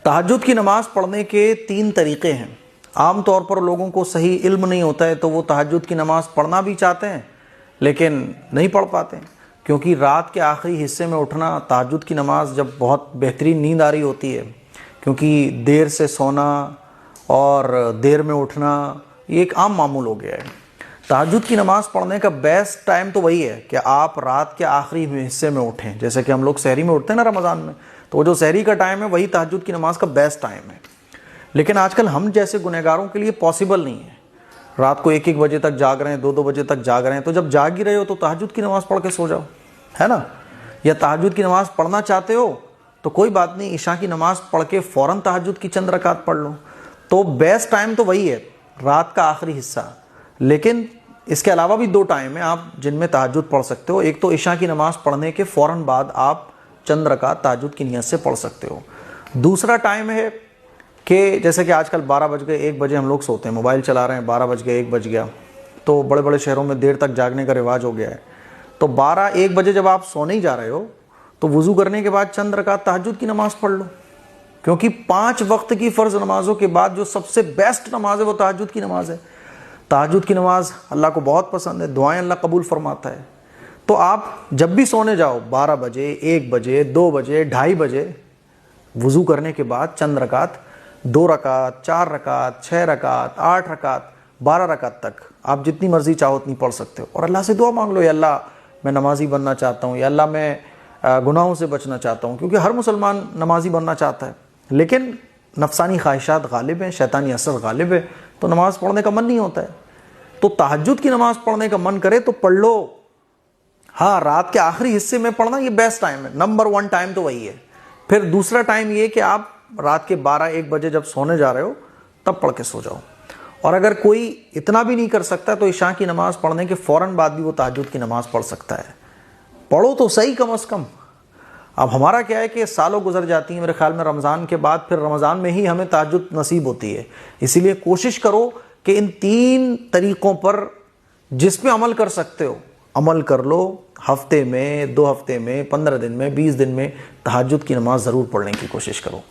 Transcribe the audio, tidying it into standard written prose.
तहज्जुद की नमाज़ पढ़ने के 3 तरीक़े हैं। आम तौर पर लोगों को सही इल्म नहीं होता है तो वो तहज्जुद की नमाज़ पढ़ना भी चाहते हैं लेकिन नहीं पढ़ पाते, क्योंकि रात के आखिरी हिस्से में उठना, तहज्जुद की नमाज़ जब बहुत बेहतरीन नींद आ रही होती है, क्योंकि देर से सोना और देर में उठना ये एक आम मामूल हो गया है। तहज्जुद की नमाज़ पढ़ने का बेस्ट टाइम तो वही है कि आप रात के आखिरी हिस्से में उठें। जैसे कि हम लोग सहरी में उठते हैं ना रमज़ान में, तो वो जो सहरी का टाइम है वही तहज्जुद की नमाज़ का बेस्ट टाइम है। लेकिन आजकल हम जैसे गुनहगारों के लिए पॉसिबल नहीं है। रात को 1-1 बजे तक जाग रहे हैं, 2-2 बजे तक जाग रहे हैं, तो जब जाग ही रहे हो तो तहज्जुद की नमाज़ पढ़ के सो जाओ, है ना। या तहज्जुद की नमाज़ पढ़ना चाहते हो तो कोई बात नहीं, इशा की नमाज़ पढ़ के फ़ौरन तहज्जुद की चंद रकात पढ़ लो। तो बेस्ट टाइम तो वही है, रात का आखिरी हिस्सा। लेकिन इसके अलावा भी 2 टाइम है आप जिनमें तहज्जुद पढ़ सकते हो। एक तो इशा की नमाज़ पढ़ने के फ़ौरन बाद आप चंद रकात तहज्जुद की नियत से पढ़ सकते हो। दूसरा टाइम है कि जैसे कि आजकल 12 बज गए, 1 बजे हम लोग सोते हैं, मोबाइल चला रहे हैं, 12 बज गए, 1 बज गया, तो बड़े बड़े शहरों में देर तक जागने का रिवाज हो गया है। तो 12-1 बजे जब आप सोने ही जा रहे हो तो वज़ू करने के बाद चंद रकात तहज्जुद की नमाज़ पढ़ लो, क्योंकि 5 वक्त की फ़र्ज़ नमाज़ों के बाद जो सबसे बेस्ट नमाज है वो तहज्जुद की नमाज़ है। तहज्जुद की नमाज़ अल्लाह को बहुत पसंद है, दुआएं अल्लाह कबूल फरमाता है। तो आप जब भी सोने जाओ, 12 बजे, 1 बजे, 2 बजे, 2:30 बजे, वज़ू करने के बाद चंद रकात, 2 रकात, 4 रकात, 6 रकात, 8 रकात, 12 रकात तक आप जितनी मर्ज़ी चाहो उतनी पढ़ सकते हो। और अल्लाह से दुआ मांग लो, या अल्लाह मैं नमाजी बनना चाहता हूँ, या अल्लाह मैं गुनाहों से बचना चाहता हूँ, क्योंकि हर मुसलमान नमाजी बनना चाहता है लेकिन नफसानी ख्वाहिशात गालिब हैं, शैतानी असर गालिब है, तो नमाज़ पढ़ने का मन नहीं होता है। तो तहज्जुद की नमाज़ पढ़ने का मन करे तो पढ़ लो। हाँ, रात के आखिरी हिस्से में पढ़ना ये बेस्ट टाइम है, नंबर 1 टाइम तो वही है। फिर दूसरा टाइम ये कि आप रात के 12-1 बजे जब सोने जा रहे हो तब पढ़ के सो जाओ। और अगर कोई इतना भी नहीं कर सकता तो इशा की नमाज़ पढ़ने के फ़ौरन बाद भी वो तहज्जुद की नमाज़ पढ़ सकता है। पढ़ो तो सही कम अज़ कम। अब हमारा क्या है कि सालों गुजर जाती हैं, मेरे ख्याल में रमज़ान के बाद फिर रमज़ान में ही हमें तहज्जुद नसीब होती है। इसीलिए कोशिश करो कि इन 3 तरीक़ों पर जिस पे अमल कर सकते हो अमल कर लो। हफ्ते में, 2 हफ्ते में, 15 दिन में, 20 दिन में तहज्जुद की नमाज़ ज़रूर पढ़ने की कोशिश करो।